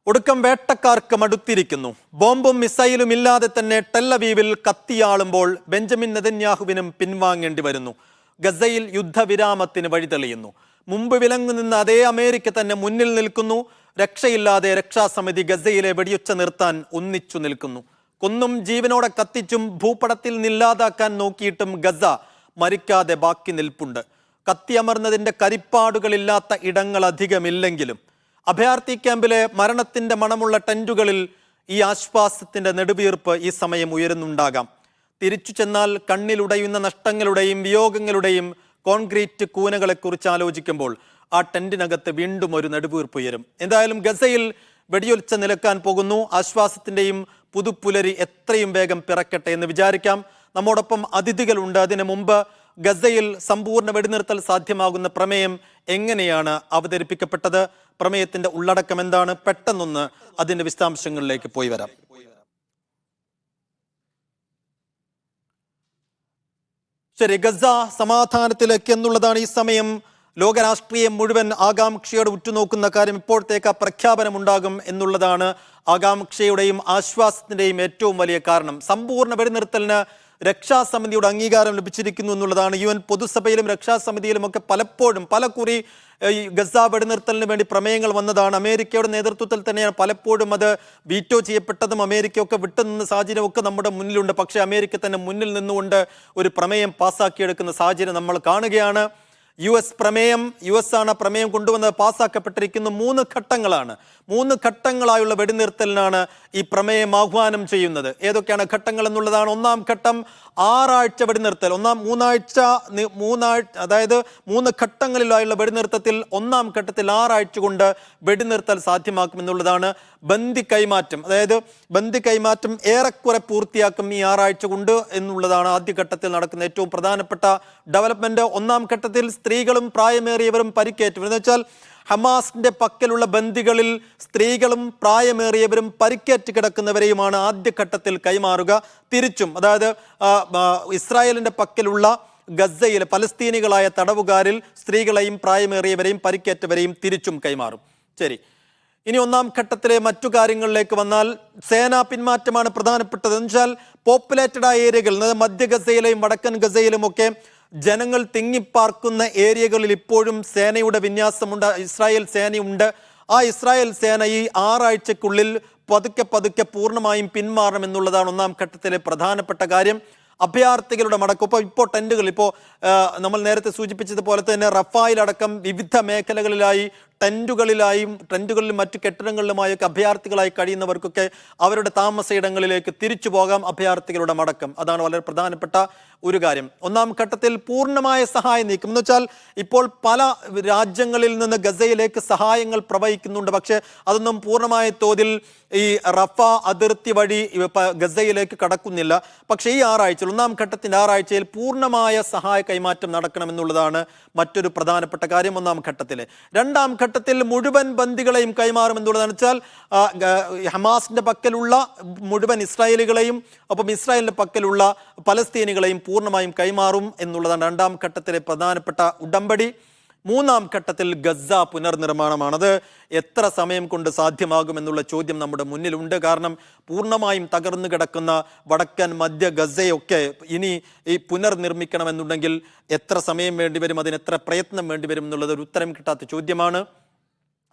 ഒടുക്കം വേട്ടക്കാർക്ക് മടുത്തിരിക്കുന്നു. ബോംബും മിസൈലും ഇല്ലാതെ തന്നെ ടെല്ലവീവിൽ കത്തിയാളുമ്പോൾ ബെഞ്ചമിൻ നെതന്യാഹുവിനും പിൻവാങ്ങേണ്ടി വരുന്നു. ഗസയിൽ യുദ്ധവിരാമത്തിന് വഴിതെളിയുന്നു. മുമ്പ് വിലങ്ങുനിന്ന അതേ അമേരിക്ക തന്നെ മുന്നിൽ നിൽക്കുന്നു. രക്ഷയില്ലാതെ രക്ഷാസമിതി ഗസയിലെ വെടിയൊച്ച നിർത്താൻ ഒന്നിച്ചു നിൽക്കുന്നു. കൊന്നും ജീവനോടെ കത്തിച്ചും ഭൂപടത്തിൽ നിന്നില്ലാതാക്കാൻ നോക്കിയിട്ടും ഗസ മരിക്കാതെ ബാക്കി നിൽപ്പുണ്ട്. കത്തിയമർന്നതിൻ്റെ കരിപ്പാടുകളില്ലാത്ത ഇടങ്ങൾ അധികമില്ലെങ്കിലും അഭയാർത്ഥി ക്യാമ്പിലെ മരണത്തിന്റെ മണമുള്ള ടെന്റുകളിൽ ഈ ആശ്വാസത്തിന്റെ നെടുവീർപ്പ് ഈ സമയം ഉയരുന്നുണ്ടാകാം. തിരിച്ചു ചെന്നാൽ കണ്ണിലുടയുന്ന നഷ്ടങ്ങളുടെയും വിയോഗങ്ങളുടെയും കോൺക്രീറ്റ് കൂനകളെക്കുറിച്ച് ആലോചിക്കുമ്പോൾ ആ ടെന്റിനകത്ത് വീണ്ടും ഒരു നെടുവീർപ്പ് ഉയരും. എന്തായാലും ഗസയിൽ വെടിയൊച്ച നിലക്കാൻ പോകുന്നു. ആശ്വാസത്തിന്റെയും പുതുപ്പുലരി എത്രയും വേഗം പിറക്കട്ടെ എന്ന് വിചാരിക്കാം. നമ്മോടൊപ്പം അതിഥികളുണ്ട്. അതിനു മുമ്പ് ഗസയിൽ സമ്പൂർണ്ണ വെടിനിർത്തൽ സാധ്യമാകുന്ന പ്രമേയം എങ്ങനെയാണ് അവതരിപ്പിക്കപ്പെട്ടത്, പ്രമേയത്തിന്റെ ഉള്ളടക്കം എന്താണ്, പെട്ടെന്നൊന്ന് അതിന്റെ വിശദാംശങ്ങളിലേക്ക് പോയി വരാം. ശരി, ഗസ സമാധാനത്തിലേക്ക് എന്നുള്ളതാണ് ഈ സമയം ലോകരാഷ്ട്രീയം മുഴുവൻ ആകാംക്ഷയോടെ ഉറ്റുനോക്കുന്ന കാര്യം. ഇപ്പോഴത്തേക്ക് ആ പ്രഖ്യാപനമുണ്ടാകും എന്നുള്ളതാണ് ആകാംക്ഷയുടെയും ആശ്വാസത്തിന്റെയും ഏറ്റവും വലിയ കാരണം. സമ്പൂർണ്ണ വെടിനിർത്തലിന് രക്ഷാസമിതിയുടെ അംഗീകാരം ലഭിച്ചിരിക്കുന്നു എന്നുള്ളതാണ്. UN പൊതുസഭയിലും രക്ഷാസമിതിയിലും ഒക്കെ പലപ്പോഴും പലകുറി ഈ ഗസ വെടിനിർത്തലിന് വേണ്ടി പ്രമേയങ്ങൾ വന്നതാണ്. അമേരിക്കയുടെ നേതൃത്വത്തിൽ തന്നെയാണ് പലപ്പോഴും അത് വീറ്റോ ചെയ്യപ്പെട്ടതും അമേരിക്കയൊക്കെ വിട്ടുനിന്ന സാഹചര്യമൊക്കെ നമ്മുടെ മുന്നിലുണ്ട്. പക്ഷേ അമേരിക്ക തന്നെ മുന്നിൽ നിന്നുകൊണ്ട് ഒരു പ്രമേയം പാസ്സാക്കിയെടുക്കുന്ന സാഹചര്യം നമ്മൾ കാണുകയാണ്. US ആണ് പ്രമേയം കൊണ്ടുവന്നത്, പാസ്സാക്കപ്പെട്ടിരിക്കുന്നു. 3 ഘട്ടങ്ങളാണ്. 3 ഘട്ടങ്ങളായുള്ള വെടിനിർത്തലിനാണ് ഈ പ്രമേയം ആഹ്വാനം ചെയ്യുന്നത്. ഏതൊക്കെയാണ് ഘട്ടങ്ങൾ എന്നുള്ളതാണ്. ഒന്നാം ഘട്ടം 6 ആഴ്ച വെടിനിർത്തൽ. അതായത് 3 ഘട്ടങ്ങളിലായുള്ള വെടിനിർത്തത്തിൽ ഒന്നാം ഘട്ടത്തിൽ 6 ആഴ്ച കൊണ്ട് വെടിനിർത്തൽ സാധ്യമാക്കുമെന്നുള്ളതാണ്. ബന്ദി കൈമാറ്റം, അതായത് ബന്ദി കൈമാറ്റം ഏറെക്കുറെ പൂർത്തിയാക്കും ഈ 6 ആഴ്ച കൊണ്ട് എന്നുള്ളതാണ് ആദ്യഘട്ടത്തിൽ നടക്കുന്ന ഏറ്റവും പ്രധാനപ്പെട്ട ഡെവലപ്മെന്റ്. ഒന്നാം ഘട്ടത്തിൽ സ്ത്രീകളും പ്രായമേറിയവരും പരിക്കേറ്റു എന്ന് വെച്ചാൽ ഹമാസിന്റെ പക്കലുള്ള ബന്ദികളിൽ സ്ത്രീകളും പ്രായമേറിയവരും പരിക്കേറ്റ് കിടക്കുന്നവരെയുമാണ് ആദ്യഘട്ടത്തിൽ കൈമാറുക. തിരിച്ചും, അതായത് ഇസ്രായേലിന്റെ പക്കലുള്ള ഗസയിലെ പലസ്തീനികളായ തടവുകാരിൽ സ്ത്രീകളെയും പ്രായമേറിയവരെയും പരിക്കേറ്റവരെയും തിരിച്ചും കൈമാറും. ശരി, ഇനി ഒന്നാം ഘട്ടത്തിലെ മറ്റു കാര്യങ്ങളിലേക്ക് വന്നാൽ സേനാ പിന്മാറ്റമാണ് പ്രധാനപ്പെട്ടത്. എന്ന് വെച്ചാൽ പോപ്പുലേറ്റഡ് ആയ ഏരിയകൾ, മധ്യ ഗസയിലെയും വടക്കൻ ഗസയിലും ഒക്കെ ജനങ്ങൾ തിങ്ങിപ്പാർക്കുന്ന ഏരിയകളിൽ ഇപ്പോഴും സേനയുടെ വിന്യാസമുണ്ട്, ഇസ്രായേൽ സേനയുണ്ട്. ആ ഇസ്രായേൽ സേന ഈ 6 ആഴ്ചക്കുള്ളിൽ പതുക്കെ പൂർണ്ണമായും പിന്മാറണമെന്നുള്ളതാണ് ഒന്നാം ഘട്ടത്തിലെ പ്രധാനപ്പെട്ട കാര്യം. അഭയാർത്ഥികളുടെ മടക്കം ഇപ്പോൾ ടെന്റുകൾ, നമ്മൾ നേരത്തെ സൂചിപ്പിച്ചതുപോലെ തന്നെ റഫായിലടക്കം വിവിധ മേഖലകളിലായി ടെന്റുകളിലും മറ്റു കെട്ടിടങ്ങളിലുമായൊക്കെ അഭയാർത്ഥികളായി കഴിയുന്നവർക്കൊക്കെ അവരുടെ താമസയിടങ്ങളിലേക്ക് തിരിച്ചു പോകാം. അഭയാർത്ഥികളുടെ മടക്കം, അതാണ് വളരെ പ്രധാനപ്പെട്ട ഒരു കാര്യം. ഒന്നാം ഘട്ടത്തിൽ പൂർണ്ണമായ സഹായം നീക്കം എന്ന് വെച്ചാൽ ഇപ്പോൾ പല രാജ്യങ്ങളിൽ നിന്ന് ഗസയിലേക്ക് സഹായങ്ങൾ പ്രവഹിക്കുന്നുണ്ട്. പക്ഷേ അതൊന്നും പൂർണ്ണമായ തോതിൽ ഈ റഫ അതിർത്തി വഴി ഗസയിലേക്ക് കടക്കുന്നില്ല. പക്ഷേ ഈ 6 ആഴ്ച, ഒന്നാം ഘട്ടത്തിൻ്റെ 6 ആഴ്ചയിൽ പൂർണ്ണമായ സഹായ കൈമാറ്റം നടക്കണമെന്നുള്ളതാണ് മറ്റൊരു പ്രധാനപ്പെട്ട കാര്യം ഒന്നാം ഘട്ടത്തിൽ. രണ്ടാം ഘട്ടത്തിൽ മുഴുവൻ ബന്ദികളെയും കൈമാറുമെന്നുള്ളതാണ്. വെച്ചാൽ ഹമാസിന്റെ പക്കലുള്ള മുഴുവൻ ഇസ്രായേലികളെയും ഒപ്പം ഇസ്രായേലിന്റെ പക്കലുള്ള പലസ്തീനികളെയും പൂർണ്ണമായും കൈമാറും എന്നുള്ളതാണ് രണ്ടാം ഘട്ടത്തിലെ പ്രധാനപ്പെട്ട ഉടമ്പടി. മൂന്നാം ഘട്ടത്തിൽ ഗസ പുനർനിർമ്മാണമാണ്. അത് എത്ര സമയം കൊണ്ട് സാധ്യമാകുമെന്നുള്ള ചോദ്യം നമ്മുടെ മുന്നിലുണ്ട്. കാരണം പൂർണ്ണമായും തകർന്നു കിടക്കുന്ന വടക്കൻ മധ്യ ഗസയൊക്കെ ഇനി ഈ പുനർനിർമ്മിക്കണമെന്നുണ്ടെങ്കിൽ എത്ര സമയം വേണ്ടിവരും, അതിന് എത്ര പ്രയത്നം വേണ്ടിവരും എന്നുള്ളത് ഒരു ഉത്തരം കിട്ടാത്ത ചോദ്യമാണ്.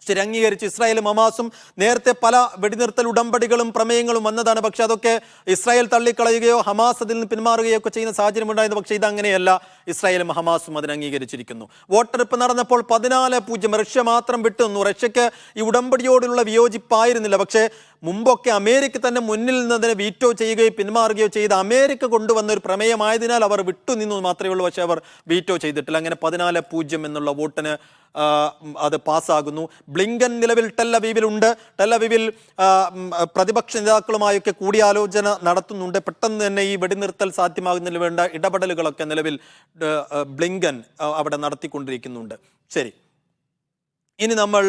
ശരി, അംഗീകരിച്ച് ഇസ്രായേലും ഹമാസും നേരത്തെ പല വെടിനിർത്തൽ ഉടമ്പടികളും പ്രമേയങ്ങളും വന്നതാണ്. പക്ഷെ അതൊക്കെ ഇസ്രായേൽ തള്ളിക്കളയുകയോ ഹമാസ് അതിൽ നിന്ന് പിന്മാറുകയോ ഒക്കെ ചെയ്യുന്ന സാഹചര്യം ഉണ്ടായിരുന്നു. പക്ഷേ ഇതങ്ങനെയല്ല, ഇസ്രായേലും ഹമാസും അതിന് അംഗീകരിച്ചിരിക്കുന്നു. വോട്ടെടുപ്പ് നടന്നപ്പോൾ 14-0 റഷ്യ മാത്രം വിട്ടുനിന്നു. റഷ്യക്ക് ഈ ഉടമ്പടിയോടുള്ള വിയോജിപ്പായിരുന്നില്ല. പക്ഷേ മുമ്പൊക്കെ അമേരിക്ക തന്നെ മുന്നിൽ നിന്നതിനെ വീറ്റോ ചെയ്യുകയോ പിന്മാറുകയോ ചെയ്ത് അമേരിക്ക കൊണ്ടുവന്ന ഒരു പ്രമേയമായതിനാൽ അവർ വിട്ടുനിന്നു മാത്രമേ ഉള്ളൂ. പക്ഷേ അവർ വീറ്റോ ചെയ്തിട്ടില്ല. അങ്ങനെ 14-0 എന്നുള്ള വോട്ടിന് അത് പാസ്സാകുന്നു. ബ്ലിങ്കൻ നിലവിൽ ടെല്ലവീവിലുണ്ട്. ടെല്ലവീവിൽ പ്രതിപക്ഷ നേതാക്കളുമായൊക്കെ കൂടിയാലോചന നടത്തുന്നുണ്ട്. പെട്ടെന്ന് തന്നെ ഈ വെടിനിർത്തൽ സാധ്യമാകുന്നതിന് വേണ്ട ഇടപെടലുകളൊക്കെ നിലവിൽ ബ്ലിങ്കൻ അവിടെ നടത്തിക്കൊണ്ടിരിക്കുന്നുണ്ട്. ശരി, ഇനി നമ്മൾ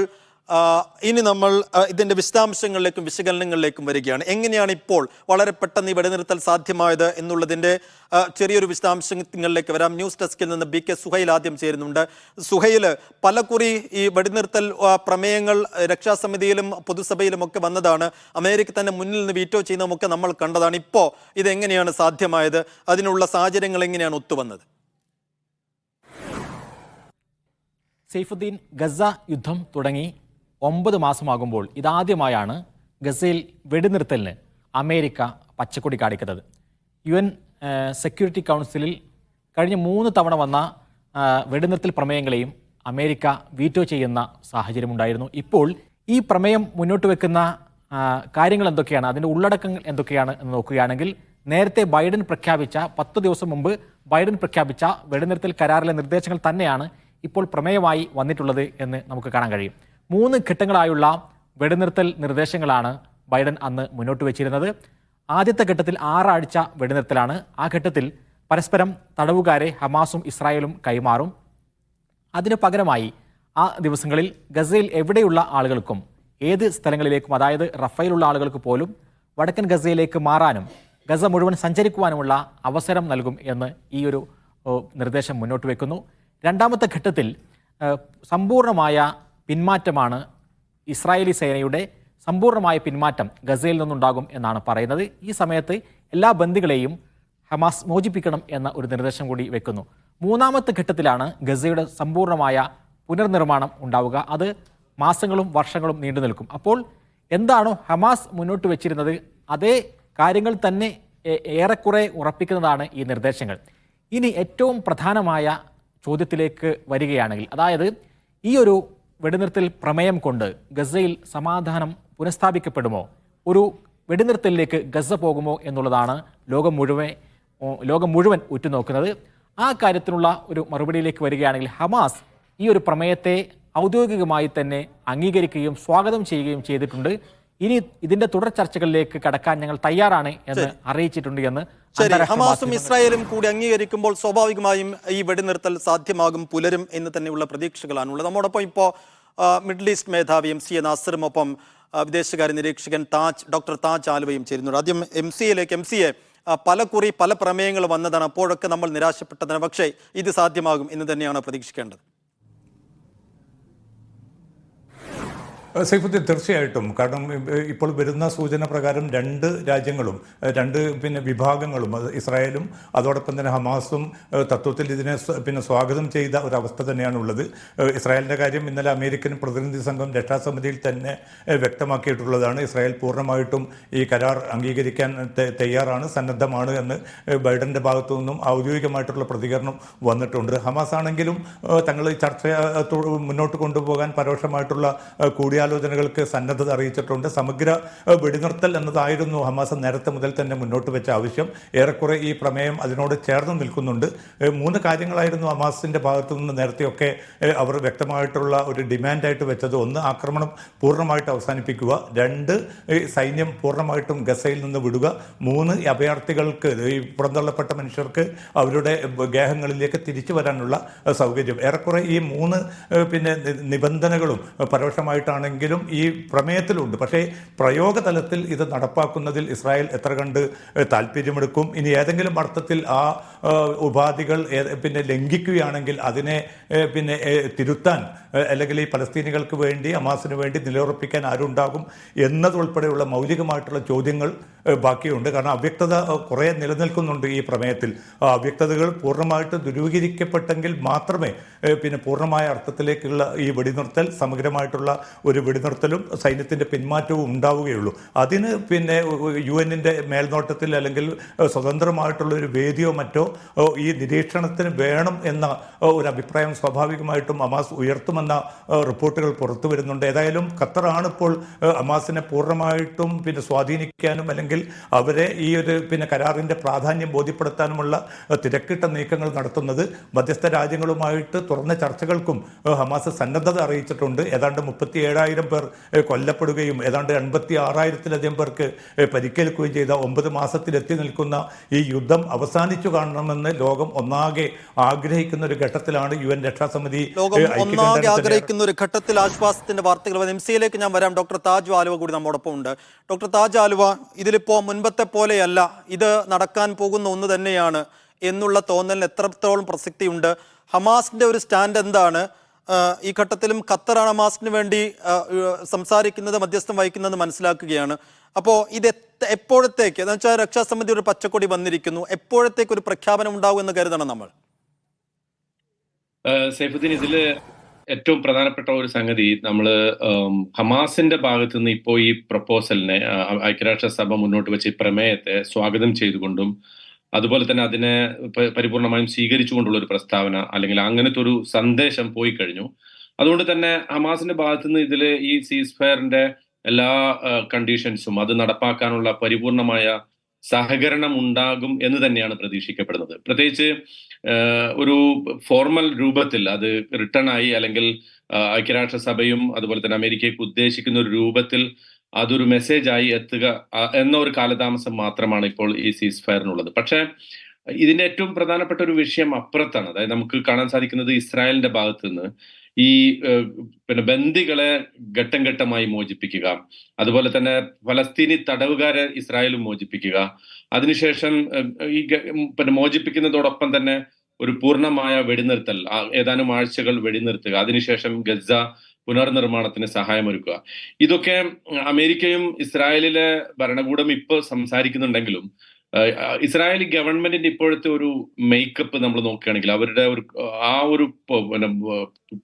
ഇനി നമ്മൾ ഇതിന്റെ വിശദാംശങ്ങളിലേക്കും വിശകലനങ്ങളിലേക്കും വരികയാണ്. എങ്ങനെയാണ് ഇപ്പോൾ വളരെ പെട്ടെന്ന് ഈ വെടിനിർത്തൽ സാധ്യമായത് എന്നുള്ളതിന്റെ ചെറിയൊരു വിശദാംശങ്ങളിലേക്ക് വരാം. ന്യൂസ് ഡെസ്കിൽ നിന്ന് BK സുഹൈൽ ആദ്യം ചേരുന്നുണ്ട്. സുഹൈൽ, പലകുറി ഈ വെടിനിർത്തൽ പ്രമേയങ്ങൾ രക്ഷാസമിതിയിലും പൊതുസഭയിലും ഒക്കെ വന്നതാണ്. അമേരിക്ക തന്നെ മുന്നിൽ നിന്ന് വീറ്റോ ചെയ്യുന്നതുമൊക്കെ നമ്മൾ കണ്ടതാണ്. ഇപ്പോൾ ഇതെങ്ങനെയാണ് സാധ്യമായത്? അതിനുള്ള സാഹചര്യങ്ങൾ എങ്ങനെയാണ് ഒത്തുവന്നത്? സൈഫുദ്ദീൻ, ഗസ യുദ്ധം തുടങ്ങി 9 മാസമാകുമ്പോൾ ഇതാദ്യമായാണ് ഗസയിൽ വെടിനിർത്തലിന് അമേരിക്ക പച്ചക്കൊടി കാണിക്കുന്നത്. UN സെക്യൂരിറ്റി കൗൺസിലിൽ കഴിഞ്ഞ 3 തവണ വന്ന വെടിനിർത്തൽ പ്രമേയങ്ങളെയും അമേരിക്ക വീറ്റോ ചെയ്യുന്ന സാഹചര്യമുണ്ടായിരുന്നു. ഇപ്പോൾ ഈ പ്രമേയം മുന്നോട്ട് വെക്കുന്ന കാര്യങ്ങൾ എന്തൊക്കെയാണ്, അതിൻ്റെ ഉള്ളടക്കങ്ങൾ എന്തൊക്കെയാണ് എന്ന് നോക്കുകയാണെങ്കിൽ, നേരത്തെ ബൈഡൻ പ്രഖ്യാപിച്ച 10 ദിവസം മുമ്പ് ബൈഡൻ പ്രഖ്യാപിച്ച വെടിനിർത്തൽ കരാറിലെ നിർദ്ദേശങ്ങൾ തന്നെയാണ് ഇപ്പോൾ പ്രമേയമായി വന്നിട്ടുള്ളത് എന്ന് നമുക്ക് കാണാൻ കഴിയും. 3 ഘട്ടങ്ങളായുള്ള വെടിനിർത്തൽ നിർദ്ദേശങ്ങളാണ് ബൈഡൻ അന്ന് മുന്നോട്ട് വെച്ചിരുന്നത്. ആദ്യത്തെ ഘട്ടത്തിൽ 6 ആഴ്ച വെടിനിർത്തലാണ്. ആ ഘട്ടത്തിൽ പരസ്പരം തടവുകാരെ ഹമാസും ഇസ്രായേലും കൈമാറും. അതിനു പകരമായി ആ ദിവസങ്ങളിൽ ഗസയിൽ എവിടെയുള്ള ആളുകൾക്കും ഏത് സ്ഥലങ്ങളിലേക്കും, അതായത് റഫയിലുള്ള ആളുകൾക്ക് പോലും വടക്കൻ ഗസയിലേക്ക് മാറാനും ഗസ മുഴുവൻ സഞ്ചരിക്കുവാനുമുള്ള അവസരം നൽകും എന്ന് ഈ ഒരു നിർദ്ദേശം മുന്നോട്ട് വെക്കുന്നു. രണ്ടാമത്തെ ഘട്ടത്തിൽ സമ്പൂർണമായ പിന്മാറ്റമാണ്, ഇസ്രായേലി സേനയുടെ സമ്പൂർണമായ പിന്മാറ്റം ഗസയിൽ നിന്നുണ്ടാകും എന്നാണ് പറയുന്നത്. ഈ സമയത്ത് എല്ലാ ബന്ദികളെയും ഹമാസ് മോചിപ്പിക്കണം എന്ന ഒരു നിർദ്ദേശം കൂടി വെക്കുന്നു. മൂന്നാമത്തെ ഘട്ടത്തിലാണ് ഗസയുടെ സമ്പൂർണമായ പുനർനിർമ്മാണം ഉണ്ടാവുക. അത് മാസങ്ങളും വർഷങ്ങളും നീണ്ടു നിൽക്കും. അപ്പോൾ എന്താണോ ഹമാസ് മുന്നോട്ട് വെച്ചിരുന്നത് അതേ കാര്യങ്ങൾ തന്നെ ഏറെക്കുറെ ഉറപ്പിക്കുന്നതാണ് ഈ നിർദ്ദേശങ്ങൾ. ഇനി ഏറ്റവും പ്രധാനമായ ചോദ്യത്തിലേക്ക് വരികയാണെങ്കിൽ, അതായത് ഈ ഒരു വെടിനിർത്തൽ പ്രമേയം കൊണ്ട് ഗസയിൽ സമാധാനം പുനഃസ്ഥാപിക്കപ്പെടുമോ, ഒരു വെടിനിർത്തലിലേക്ക് ഗസ പോകുമോ എന്നുള്ളതാണ് ലോകം മുഴുവൻ ഉറ്റുനോക്കുന്നത്. ആ കാര്യത്തിനുള്ള ഒരു മറുപടിയിലേക്ക് വരികയാണെങ്കിൽ, ഹമാസ് ഈ ഒരു പ്രമേയത്തെ ഔദ്യോഗികമായി തന്നെ അംഗീകരിക്കുകയും സ്വാഗതം ചെയ്യുകയും ചെയ്തിട്ടുണ്ട്. ഇനി ഇതിന്റെ തുടർ ചർച്ചകളിലേക്ക് കടക്കാൻ ഞങ്ങൾ തയ്യാറാണ് എന്ന് അറിയിച്ചിട്ടുണ്ട് എന്ന്. ശരി, ഹമാസും ഇസ്രായേലും കൂടി അംഗീകരിക്കുമ്പോൾ സ്വാഭാവികമായും ഈ വെടിനിർത്തൽ സാധ്യമാകും, പുലരും എന്ന് തന്നെയുള്ള പ്രതീക്ഷകളാണുള്ളത്. നമ്മോടൊപ്പം ഇപ്പോൾ മിഡിൽ ഈസ്റ്റ് മേധാവി MCA നാസറും ഒപ്പം വിദേശകാര്യ നിരീക്ഷകൻ ഡോക്ടർ താജ് ആലുവയും ചേരുന്നുണ്ട്. ആദ്യം MCA പലകുറി പല പ്രമേയങ്ങൾ വന്നതാണ്, അപ്പോഴൊക്കെ നമ്മൾ നിരാശപ്പെട്ടതാണ്. പക്ഷേ ഇത് സാധ്യമാകും എന്ന് തന്നെയാണ് പ്രതീക്ഷിക്കേണ്ടത്. സൈഫുദ്ദീൻ, തീർച്ചയായിട്ടും. കാരണം ഇപ്പോൾ വരുന്ന സൂചന പ്രകാരം 2 രാജ്യങ്ങളും 2 വിഭാഗങ്ങളും, ഇസ്രായേലും അതോടൊപ്പം തന്നെ ഹമാസും തത്വത്തിൽ ഇതിനെ സ്വാഗതം ചെയ്ത ഒരവസ്ഥ തന്നെയാണുള്ളത്. ഇസ്രായേലിൻ്റെ കാര്യം ഇന്നലെ അമേരിക്കൻ പ്രതിനിധി സംഘം രക്ഷാസമിതിയിൽ തന്നെ വ്യക്തമാക്കിയിട്ടുള്ളതാണ്. ഇസ്രായേൽ പൂർണ്ണമായിട്ടും ഈ കരാർ അംഗീകരിക്കാൻ തയ്യാറാണ്, സന്നദ്ധമാണ് എന്ന് ബൈഡൻ്റെ ഭാഗത്തു നിന്നും ഔദ്യോഗികമായിട്ടുള്ള പ്രതികരണം വന്നിട്ടുണ്ട്. ഹമാസ് ആണെങ്കിലും തങ്ങൾ ചർച്ച മുന്നോട്ട് കൊണ്ടുപോകാൻ പരോക്ഷമായിട്ടുള്ള ആലോചനകൾക്ക് സന്നദ്ധത അറിയിച്ചിട്ടുണ്ട്. സമഗ്ര വെടിനിർത്തൽ എന്നതായിരുന്നു ഹമാസ് നേരത്തെ മുതൽ തന്നെ മുന്നോട്ട് വെച്ച ആവശ്യം. ഏറെക്കുറെ ഈ പ്രമേയം അതിനോട് ചേർന്ന് നിൽക്കുന്നുണ്ട്. 3 കാര്യങ്ങളായിരുന്നു ഹമാസിൻ്റെ ഭാഗത്തു നിന്ന് നേരത്തെയൊക്കെ അവർ വ്യക്തമായിട്ടുള്ള ഒരു ഡിമാൻഡായിട്ട് വെച്ചത്. 1, ആക്രമണം പൂർണ്ണമായിട്ട് അവസാനിപ്പിക്കുക. 2, സൈന്യം പൂർണ്ണമായിട്ടും ഗസയിൽ നിന്ന് വിടുക. 3, അഭയാർത്ഥികൾക്ക്, ഈ പുറന്തള്ളപ്പെട്ട മനുഷ്യർക്ക് അവരുടെ ഗേഹങ്ങളിലേക്ക് തിരിച്ചു വരാനുള്ള സൗകര്യം. ഏറെക്കുറെ ഈ 3 നിബന്ധനകളും പരോക്ഷമായിട്ടാണ് െങ്കിലും ഈ പ്രമേയത്തിലുണ്ട്. പക്ഷേ പ്രയോഗതലത്തിൽ ഇത് നടപ്പാക്കുന്നതിൽ ഇസ്രായേൽ എത്ര കണ്ട് താല്പര്യമെടുക്കും, ഇനി ഏതെങ്കിലും അർത്ഥത്തിൽ ആ ഉപാധികൾ ലംഘിക്കുകയാണെങ്കിൽ അതിനെ തിരുത്താൻ, അല്ലെങ്കിൽ ഈ പലസ്തീനികൾക്ക് വേണ്ടി, ഹമാസിന് വേണ്ടി നിലയുറപ്പിക്കാൻ ആരുണ്ടാകും എന്നതുൾപ്പെടെയുള്ള മൗലികമായിട്ടുള്ള ചോദ്യങ്ങൾ ബാക്കിയുണ്ട്. കാരണം അവ്യക്തത കുറേ നിലനിൽക്കുന്നുണ്ട് ഈ പ്രമേയത്തിൽ. ആ അവ്യക്തതകൾ പൂർണ്ണമായിട്ട് ദുരൂഹീകരിക്കപ്പെട്ടെങ്കിൽ മാത്രമേ പൂർണ്ണമായ അർത്ഥത്തിലേക്കുള്ള ഈ വെടിനിർത്തൽ, സമഗ്രമായിട്ടുള്ള ഒരു വെടിനിർത്തലും സൈന്യത്തിൻ്റെ പിന്മാറ്റവും ഉണ്ടാവുകയുള്ളൂ. അതിന് UN-ൻ്റെ മേൽനോട്ടത്തിൽ അല്ലെങ്കിൽ സ്വതന്ത്രമായിട്ടുള്ള ഒരു വേദിയോ മറ്റോ ഈ നിരീക്ഷണത്തിന് വേണം എന്ന ഒരു അഭിപ്രായം സ്വാഭാവികമായിട്ടും ഹമാസ് ഉയർത്തുമെന്ന റിപ്പോർട്ടുകൾ പുറത്തു വരുന്നുണ്ട്. ഏതായാലും ഖത്തറാണ് ഇപ്പോൾ ഹമാസിനെ പൂർണ്ണമായിട്ടും സ്വാധീനിക്കാനും അല്ലെങ്കിൽ അവരെ ഈ ഒരു കരാറിൻ്റെ പ്രാധാന്യം ബോധ്യപ്പെടുത്താനുമുള്ള തിരക്കിട്ട നീക്കങ്ങൾ നടത്തുന്നത്. മധ്യസ്ഥ രാജ്യങ്ങളുമായിട്ട് തുറന്ന ചർച്ചകൾക്കും ഹമാസ് സന്നദ്ധത അറിയിച്ചിട്ടുണ്ട്. ഏതാണ്ട് 37,000 10,000 പേർ കൊല്ലപ്പെടുകയും ഏതാണ്ട് 86,000-ലധികം പേർക്ക് പരിക്കേൽക്കുകയും ചെയ്ത 9 മാസത്തിലെത്തി നിൽക്കുന്ന ഈ യുദ്ധം അവസാനിച്ചു കാണണമെന്ന് ലോകം ഒന്നാകെ ആഗ്രഹിക്കുന്ന ഒരു ഘട്ടത്തിലാണ് UN രക്ഷാസമിതി ലോകം ഒന്നാകെ ആഗ്രഹിക്കുന്ന ഒരു ഘട്ടത്തിൽ ആശ്വാസത്തിന്റെ വാർത്തകൾ. MCയിലേക്ക് ഞാൻ വരാം. ഡോക്ടർ താജ് ആലുവ കൂടി നമ്മോടൊപ്പം ഉണ്ട്. ഡോക്ടർ താജ് ആലുവ, ഇതിലിപ്പോ മുൻപത്തെ പോലെയല്ല, ഇത് നടക്കാൻ പോകുന്ന ഒന്ന് തന്നെയാണ് എന്നുള്ള തോന്നലിന് എത്രത്തോളം പ്രസക്തിയുണ്ട്? ഹമാസിന്റെ ഒരു സ്റ്റാൻഡ് എന്താണ് ഈ ഘട്ടത്തിലും? ഖത്തറാണ് ഹമാസിന് വേണ്ടി സംസാരിക്കുന്നത്, മധ്യസ്ഥം വഹിക്കുന്നത് മനസ്സിലാക്കുകയാണ്. അപ്പോൾ ഇത് എപ്പോഴത്തേക്ക്, എന്ന് വെച്ചാൽ രക്ഷാസമിതി ഒരു പച്ചക്കൊടി വന്നിരിക്കുന്നു, എപ്പോഴത്തേക്ക് ഒരു പ്രഖ്യാപനം ഉണ്ടാവും എന്ന് കരുതണം നമ്മൾ? സൈഫുദ്ദീൻ, ഇതില് ഏറ്റവും പ്രധാനപ്പെട്ട ഒരു സംഗതി, നമ്മള് ഹമാസിന്റെ ഭാഗത്തു നിന്ന് ഇപ്പോൾ ഈ പ്രപ്പോസലിനെ, ഐക്യരാഷ്ട്രസഭ മുന്നോട്ട് വെച്ച ഈ പ്രമേയത്തെ സ്വാഗതം ചെയ്തുകൊണ്ടും അതുപോലെ തന്നെ അതിനെ പരിപൂർണമായും സ്വീകരിച്ചുകൊണ്ടുള്ള ഒരു പ്രസ്താവന അല്ലെങ്കിൽ അങ്ങനത്തെ ഒരു സന്ദേശം പോയി കഴിഞ്ഞു. അതുകൊണ്ട് തന്നെ ഹമാസിന്റെ ഭാഗത്തു നിന്ന് ഇതിൽ ഈ സീസ് ഫയറിന്റെ എല്ലാ കണ്ടീഷൻസും അത് നടപ്പാക്കാനുള്ള പരിപൂർണമായ സഹകരണം ഉണ്ടാകും എന്ന് തന്നെയാണ് പ്രതീക്ഷിക്കപ്പെടുന്നത്. പ്രത്യേകിച്ച് ഒരു ഫോർമൽ രൂപത്തിൽ അത് റിട്ടേൺ ആയി അല്ലെങ്കിൽ ഐക്യരാഷ്ട്രസഭയും അതുപോലെ തന്നെ അമേരിക്കയ്ക്ക് ഉദ്ദേശിക്കുന്ന ഒരു രൂപത്തിൽ അതൊരു മെസ്സേജായി എത്തുക എന്ന ഒരു കാലതാമസം മാത്രമാണ് ഇപ്പോൾ ഈ സീസ് ഫയറിനുള്ളത്. പക്ഷേ ഇതിന്റെ ഏറ്റവും പ്രധാനപ്പെട്ട ഒരു വിഷയം അപ്പുറത്താണ്. അതായത് നമുക്ക് കാണാൻ സാധിക്കുന്നത് ഇസ്രായേലിന്റെ ഭാഗത്ത് നിന്ന് ഈ ബന്ദികളെ ഘട്ടം ഘട്ടമായി മോചിപ്പിക്കുക, അതുപോലെ തന്നെ ഫലസ്തീനി തടവുകാരെ ഇസ്രായേലും മോചിപ്പിക്കുക, അതിനുശേഷം ഈ മോചിപ്പിക്കുന്നതോടൊപ്പം തന്നെ ഒരു പൂർണ്ണമായ വെടിനിർത്തൽ, ഏതാനും ആഴ്ചകൾ വെടിനിർത്തുക, അതിനുശേഷം ഗസ പുനർനിർമ്മാണത്തിന് സഹായമൊരുക്കുക. ഇതൊക്കെ അമേരിക്കയും ഇസ്രായേലിലെ ഭരണകൂടം ഇപ്പോൾ സംസാരിക്കുന്നുണ്ടെങ്കിലും ഇസ്രായേലി ഗവൺമെന്റിന്റെ ഇപ്പോഴത്തെ ഒരു മേക്കപ്പ് നമ്മൾ നോക്കുകയാണെങ്കിൽ അവരുടെ ഒരു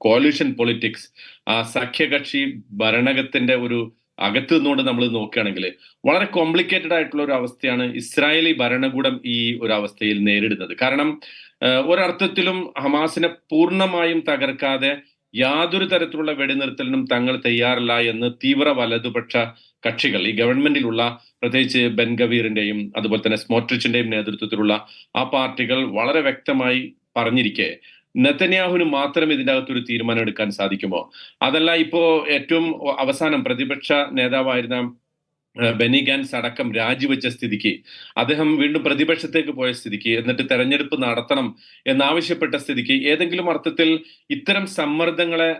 കോalition പൊളിറ്റിക്സ്, ആ സഖ്യകക്ഷി ഭരണകത്തിന്റെ ഒരു അകത്ത് നിന്നുകൊണ്ട് നമ്മൾ നോക്കുകയാണെങ്കിൽ വളരെ കോംപ്ലിക്കേറ്റഡ് ആയിട്ടുള്ള ഒരു അവസ്ഥയാണ് ഇസ്രായേലി ഭരണകൂടം ഈ ഒരു അവസ്ഥയിൽ നേരിടുന്നത്. കാരണം ഒരർത്ഥത്തിലും ഹമാസിനെ പൂർണ്ണമായും തകർക്കാതെ യാതൊരു തരത്തിലുള്ള വെടിനിർത്തലിനും തങ്ങൾ തയ്യാറല്ല എന്ന് തീവ്ര വലതുപക്ഷ കക്ഷികൾ, ഈ ഗവൺമെന്റിലുള്ള പ്രത്യേകിച്ച് ബെൻഗവീറിന്റെയും അതുപോലെ തന്നെ സ്മോട്രിച്ചിന്റെയും നേതൃത്വത്തിലുള്ള ആ പാർട്ടികൾ വളരെ വ്യക്തമായി പറഞ്ഞിരിക്കെ നെതന്യാഹുവിന് മാത്രം ഇതിന്റെ അകത്തൊരു തീരുമാനം എടുക്കാൻ സാധിക്കുമോ? അതല്ല, ഇപ്പോ ഏറ്റവും അവസാനം പ്രതിപക്ഷ നേതാവായിരുന്ന ബെനി ഗാൻസ് അടക്കം രാജിവെച്ച സ്ഥിതിക്ക്, അദ്ദേഹം വീണ്ടും പ്രതിപക്ഷത്തേക്ക് പോയ സ്ഥിതിക്ക്, എന്നിട്ട് തെരഞ്ഞെടുപ്പ് നടത്തണം എന്നാവശ്യപ്പെട്ട സ്ഥിതിക്ക് ഏതെങ്കിലും അർത്ഥത്തിൽ ഇത്തരം സമ്മർദ്ദങ്ങളെ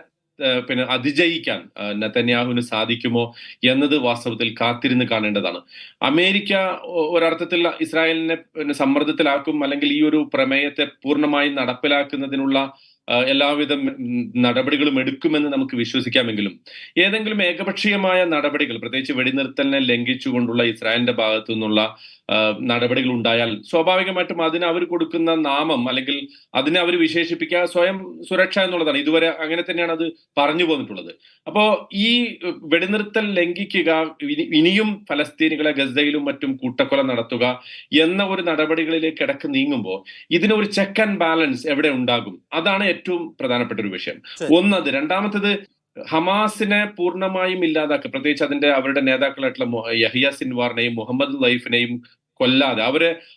അതിജയിക്കാൻ നെതന്യാഹുവിന് സാധിക്കുമോ എന്നത് വാസ്തവത്തിൽ കാത്തിരുന്ന് കാണേണ്ടതാണ്. അമേരിക്ക ഒരർത്ഥത്തിൽ ഇസ്രായേലിനെ സമ്മർദ്ദത്തിലാക്കും, അല്ലെങ്കിൽ ഈ ഒരു പ്രമേയത്തെ പൂർണ്ണമായി നടപ്പിലാക്കുന്നതിനുള്ള എല്ലാവിധ നടപടികളും എടുക്കുമെന്ന് നമുക്ക് വിശ്വസിക്കാമെങ്കിലും ഏതെങ്കിലും ഏകപക്ഷീയമായ നടപടികൾ, പ്രത്യേകിച്ച് വെടിനിർത്തലിനെ ലംഘിച്ചുകൊണ്ടുള്ള ഇസ്രായേലിന്റെ ഭാഗത്തു നിന്നുള്ള നടപടികൾ ഉണ്ടായാൽ സ്വാഭാവികമായിട്ടും അതിന് അവർ കൊടുക്കുന്ന നാമം അല്ലെങ്കിൽ അതിനെ അവർ വിശേഷിപ്പിക്കുക സ്വയം സുരക്ഷ എന്നുള്ളതാണ്. ഇതുവരെ അങ്ങനെ തന്നെയാണ് അത് പറഞ്ഞു പോന്നിട്ടുള്ളത്. അപ്പോ ഈ വെടിനിർത്തൽ ലംഘിക്കുക, ഇനിയും ഫലസ്തീനികളെ ഗസയിലും മറ്റും കൂട്ടക്കൊല നടത്തുക എന്ന ഒരു നടപടികളിലേക്ക് ഇടക്ക് നീങ്ങുമ്പോൾ ഇതിനൊരു ചെക്ക് ആൻഡ് ബാലൻസ് എവിടെ ഉണ്ടാകും? അതാണ് ഏറ്റവും പ്രധാനപ്പെട്ട ഒരു വിഷയം. ഒന്നത്. രണ്ടാമത്തത്, ഹമാസിനെ പൂർണ്ണമായും ഇല്ലാതാക്കുക, പ്രത്യേകിച്ച് അവരുടെ നേതാക്കളായിട്ടുള്ള യഹിയ സിൻവാറിനെയും മുഹമ്മദ് ലൈഫിനെയും കൊല്ലാതെ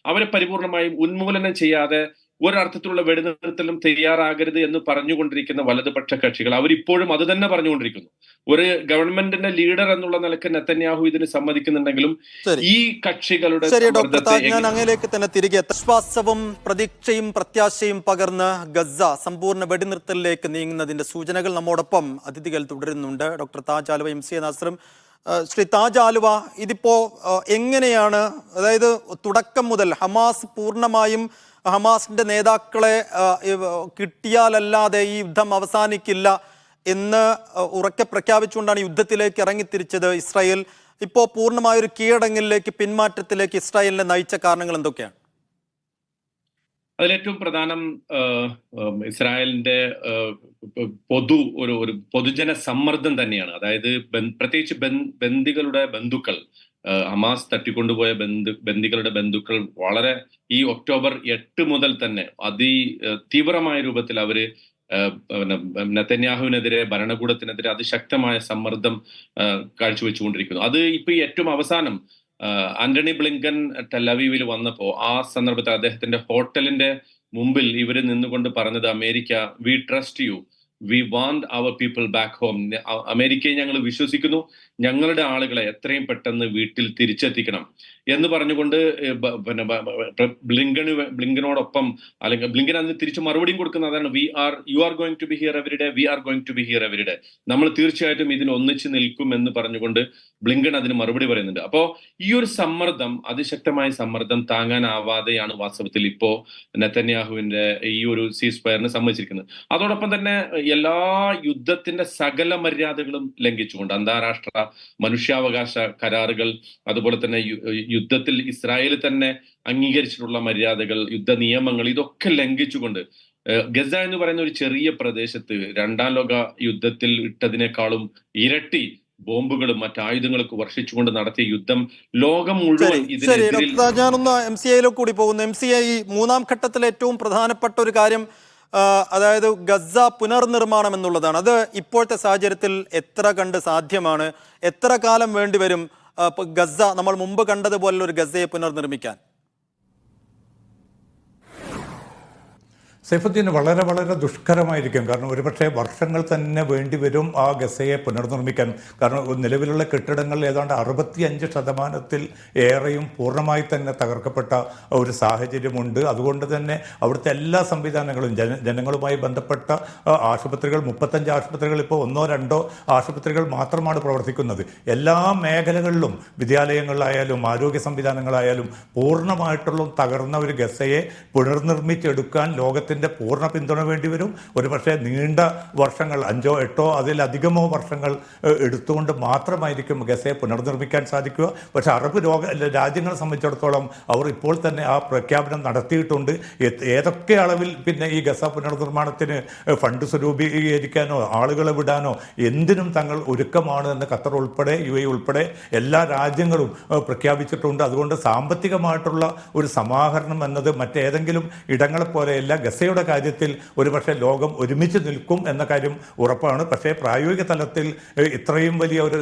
അവരെ പരിപൂർണമായും ഉന്മൂലനം ചെയ്യാതെ ഒരർത്ഥത്തിലുള്ള വെടിനിർത്തലും തയ്യാറാകരുത് എന്ന് പറഞ്ഞുകൊണ്ടിരിക്കുന്ന വലതുപക്ഷ കക്ഷികൾ അവരിപ്പോഴും അത് തന്നെ പറഞ്ഞുകൊണ്ടിരിക്കുന്നു. ഒരു ഗവൺമെന്റിന്റെ ലീഡർ എന്നുള്ള നിലക്ക് നെതന്യാഹു ഇതിന് സമ്മതിക്കുന്നുണ്ടെങ്കിലും ഈ കക്ഷികളുടെ ഞാൻ അങ്ങനെയൊക്കെ തന്നെ തിരികെ വിശ്വാസവും പ്രതീക്ഷയും പ്രത്യാശയും പകർന്ന് ഗസ സമ്പൂർണ്ണ വെടിനിർത്തലിലേക്ക് നീങ്ങുന്നതിന്റെ സൂചനകൾ നമ്മോടൊപ്പം അതിഥികൾ തുടരുന്നുണ്ട്. Doctor Taj Aluva, MC നാസറും. ശ്രീ താജ് ആലുവ, ഇതിപ്പോ എങ്ങനെയാണ്, അതായത് തുടക്കം മുതൽ ഹമാസ് പൂർണ്ണമായും ഹമാസിന്റെ നേതാക്കളെ കിട്ടിയാലല്ലാതെ ഈ യുദ്ധം അവസാനിക്കില്ല എന്ന് ഉറക്കെ പ്രഖ്യാപിച്ചുകൊണ്ടാണ് യുദ്ധത്തിലേക്ക് ഇറങ്ങിത്തിരിച്ചത് ഇസ്രായേൽ. ഇപ്പോൾ പൂർണ്ണമായൊരു കീഴടങ്ങലിലേക്ക്, പിന്മാറ്റത്തിലേക്ക് ഇസ്രായേലിനെ നയിച്ച കാരണങ്ങൾ എന്തൊക്കെയാണ്? അതിലേറ്റവും പ്രധാനം ഇസ്രായേലിന്റെ ഒരു പൊതുജന സമ്മർദ്ദം തന്നെയാണ്. അതായത് പ്രത്യേകിച്ച് ബന്ദികളുടെ ബന്ധുക്കൾ, ഹമാസ് തട്ടിക്കൊണ്ടുപോയ ബന്ദികളുടെ ബന്ധുക്കൾ വളരെ ഈ ഒക്ടോബർ 8 മുതൽ തന്നെ തീവ്രമായ രൂപത്തിൽ അവര് നെതന്യാഹുവിനെതിരെ, ഭരണകൂടത്തിനെതിരെ അതിശക്തമായ സമ്മർദ്ദം കാഴ്ചവെച്ചുകൊണ്ടിരിക്കുന്നു. അത് ഇപ്പൊ ഈ ഏറ്റവും അവസാനം ആന്റണി ബ്ലിങ്കൻ ടെലവീവിൽ വന്നപ്പോ ആ സന്ദർഭത്തിൽ അദ്ദേഹത്തിന്റെ ഹോട്ടലിന്റെ മുമ്പിൽ ഇവര് നിന്നുകൊണ്ട് പറഞ്ഞത്, America, we trust you, we want our people back home. അമേരിക്കയെ ഞങ്ങൾ വിശ്വസിക്കുന്നു, ഞങ്ങളുടെ ആളുകളെ എത്രയും പെട്ടെന്ന് വീട്ടിൽ തിരിച്ചെത്തിക്കണം എന്ന് പറഞ്ഞുകൊണ്ട് ബ്ലിങ്കനോടൊപ്പം, അല്ലെങ്കിൽ ബ്ലിങ്കൻ അതിന് തിരിച്ചു മറുപടിയും കൊടുക്കുന്ന അതാണ്, you are going to be here every day, we are going to be here every day. നമ്മൾ തീർച്ചയായിട്ടും ഇതിന് ഒന്നിച്ച് നിൽക്കും എന്ന് പറഞ്ഞുകൊണ്ട് ബ്ലിങ്കൻ അതിന് മറുപടി പറയുന്നുണ്ട്. അപ്പോ ഈ ഒരു സമ്മർദ്ദം, അതിശക്തമായ സമ്മർദ്ദം താങ്ങാനാവാതെയാണ് വാസ്തവത്തിൽ ഇപ്പോ നെതന്യാഹുവിന്റെ ഈ ഒരു സീസ് ഫയറിന് സമ്മതിച്ചിരിക്കുന്നത്. അതോടൊപ്പം തന്നെ എല്ലാ യുദ്ധത്തിന്റെ സകല മര്യാദകളും ലംഘിച്ചുകൊണ്ട് അന്താരാഷ്ട്ര മനുഷ്യാവകാശ കരാറുകൾ, അതുപോലെ തന്നെ യുദ്ധത്തിൽ ഇസ്രായേൽ തന്നെ അംഗീകരിച്ചിട്ടുള്ള മര്യാദകൾ, യുദ്ധ നിയമങ്ങൾ, ഇതൊക്കെ ലംഘിച്ചുകൊണ്ട് ഗസ എന്ന് പറയുന്ന ഒരു ചെറിയ പ്രദേശത്ത് 2ാം ലോക യുദ്ധത്തിൽ ഇട്ടതിനേക്കാളും ഇരട്ടി ബോംബുകളും മറ്റായുധങ്ങളൊക്കെ വർഷിച്ചുകൊണ്ട് നടത്തിയ യുദ്ധം ലോകം മുഴുവൻ ഇതിനെതിരിൽ. ഞാനൊന്ന് MCAയിലേക്ക് കൂടി പോകുന്നു. MCA, ഈ 3ാം ഘട്ടത്തിലെ ഏറ്റവും പ്രധാനപ്പെട്ട ഒരു കാര്യം അതായത് ഗസ പുനർനിർമ്മാണം എന്നുള്ളതാണ്. അത് ഇപ്പോഴത്തെ സാഹചര്യത്തിൽ എത്ര കണ്ട് സാധ്യമാണ്? എത്ര കാലം വേണ്ടിവരും ഗസ, നമ്മൾ മുമ്പ് കണ്ടതുപോലുള്ള ഒരു ഗസയെ പുനർനിർമ്മിക്കാൻ? സൈഫുദ്ദീൻ, വളരെ വളരെ ദുഷ്കരമായിരിക്കും. കാരണം ഒരുപക്ഷെ വർഷങ്ങൾ തന്നെ വേണ്ടിവരും ആ ഗസയെ പുനർനിർമ്മിക്കാൻ. കാരണം നിലവിലുള്ള കെട്ടിടങ്ങൾ ഏതാണ്ട് 65% ഏറെയും പൂർണ്ണമായി തന്നെ തകർക്കപ്പെട്ട ഒരു സാഹചര്യമുണ്ട്. അതുകൊണ്ട് തന്നെ അവിടുത്തെ എല്ലാ സംവിധാനങ്ങളും, ജനങ്ങളുമായി ബന്ധപ്പെട്ട ആശുപത്രികൾ, 35 ആശുപത്രികൾ, ഇപ്പോൾ 1-2 ആശുപത്രികൾ മാത്രമാണ് പ്രവർത്തിക്കുന്നത്. എല്ലാ മേഖലകളിലും, വിദ്യാലയങ്ങളായാലും ആരോഗ്യ സംവിധാനങ്ങളായാലും പൂർണ്ണമായിട്ടുള്ള തകർന്ന ഒരു ഗസയെ പുനർനിർമ്മിച്ചെടുക്കാൻ ലോകത്തിൽ പൂർണ്ണ പിന്തുണ വേണ്ടിവരും. ഒരുപക്ഷെ നീണ്ട വർഷങ്ങൾ, 5-8 അതിലധികമോ വർഷങ്ങൾ എടുത്തുകൊണ്ട് മാത്രമായിരിക്കും ഗസയെ പുനർനിർമ്മിക്കാൻ സാധിക്കുക. പക്ഷെ അറബ് രാജ്യങ്ങളെ സംബന്ധിച്ചിടത്തോളം അവർ ഇപ്പോൾ തന്നെ ആ പ്രഖ്യാപനം നടത്തിയിട്ടുണ്ട്. ഏതൊക്കെ അളവിൽ പിന്നെ ഈ ഗസ പുനർനിർമ്മാണത്തിന് ഫണ്ട് സ്വരൂപീകരിക്കാനോ ആളുകളെ വിടാനോ എന്തിനും തങ്ങൾ ഒരുക്കമാണ് എന്ന് ഖത്തർ ഉൾപ്പെടെ UAE ഉൾപ്പെടെ എല്ലാ രാജ്യങ്ങളും പ്രഖ്യാപിച്ചിട്ടുണ്ട്. അതുകൊണ്ട് സാമ്പത്തികമായിട്ടുള്ള ഒരു സമാഹരണം എന്നത് മറ്റേതെങ്കിലും ഇടങ്ങളെ പോലെയല്ല. ഗസയുടെ കാര്യത്തിൽ ഒരുപക്ഷെ ലോകം ഒരുമിച്ച് നിൽക്കും എന്ന കാര്യം ഉറപ്പാണ്. പക്ഷേ പ്രായോഗിക തലത്തിൽ ഇത്രയും വലിയ ഒരു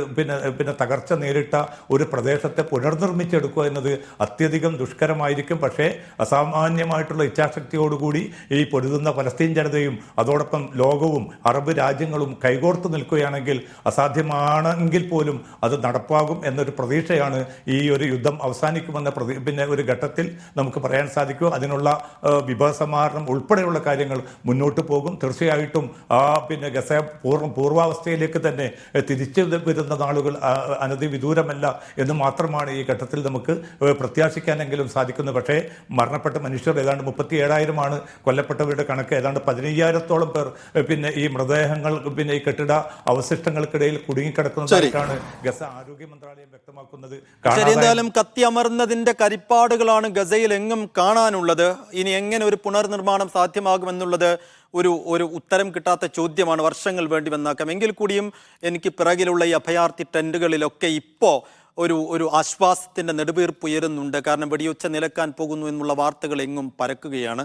പിന്നെ തകർച്ച നേരിട്ട ഒരു പ്രദേശത്തെ പുനർനിർമ്മിച്ചെടുക്കുക എന്നത് അത്യധികം ദുഷ്കരമായിരിക്കും. പക്ഷേ അസാമാന്യമായിട്ടുള്ള ഇച്ഛാശക്തിയോടുകൂടി ഈ പൊരുതുന്ന പലസ്തീൻ ജനതയും അതോടൊപ്പം ലോകവും അറബ് രാജ്യങ്ങളും കൈകോർത്ത് നിൽക്കുകയാണെങ്കിൽ, അസാധ്യമാണെങ്കിൽ പോലും അത് നടപ്പാകും എന്നൊരു പ്രതീക്ഷയാണ് ഈ ഒരു യുദ്ധം അവസാനിക്കുമെന്ന പിന്നെ ഒരു ഘട്ടത്തിൽ നമുക്ക് പറയാൻ സാധിക്കുക. അതിനുള്ള വിഭവസമാഹരണം ഉൾപ്പെടെയുള്ള കാര്യങ്ങൾ മുന്നോട്ട് പോകും. തീർച്ചയായിട്ടും പിന്നെ ഗസ പൂർവാവസ്ഥയിലേക്ക് തന്നെ തിരിച്ചു വരുന്ന നാളുകൾ അനധിവിദൂരമല്ല എന്ന് മാത്രമാണ് ഈ ഘട്ടത്തിൽ നമുക്ക് പ്രത്യാശിക്കാനെങ്കിലും സാധിക്കുന്നത്. പക്ഷേ മരണപ്പെട്ട മനുഷ്യർ ഏതാണ്ട് 37,000 കൊല്ലപ്പെട്ടവരുടെ കണക്ക്. ഏതാണ്ട് 15,000-ഓളം പേർ പിന്നെ ഈ മൃതദേഹങ്ങൾ പിന്നെ ഈ കെട്ടിട അവശിഷ്ടങ്ങൾക്കിടയിൽ കുടുങ്ങിക്കിടക്കുന്നതായിട്ടാണ് ഗസ ആരോഗ്യ മന്ത്രാലയം വ്യക്തമാക്കുന്നത്. എന്തായാലും കത്തിയമർന്നതിന്റെ കരിപ്പാടുകളാണ് ഗസയിൽ എങ്ങും കാണാനുള്ളത്. ഇനി എങ്ങനെ ഒരു പുനർനിർമ്മാണം സാധ്യമാകുമെന്നുള്ളത് ഒരു ഉത്തരം കിട്ടാത്ത ചോദ്യമാണ്. വർഷങ്ങൾ വേണ്ടി വന്നാക്കാം. എങ്കിൽ കൂടിയും എനിക്ക് പിറകിലുള്ള ഈ അഭയാർത്ഥി ടെന്റുകളിലൊക്കെ ഇപ്പോൾ ഒരു ആശ്വാസത്തിന്റെ നെടുവീർപ്പ് ഉയരുന്നുണ്ട്. കാരണം വെടിയൊച്ച നിലക്കാൻ പോകുന്നു എന്നുള്ള വാർത്തകൾ എങ്ങും പരക്കുകയാണ്.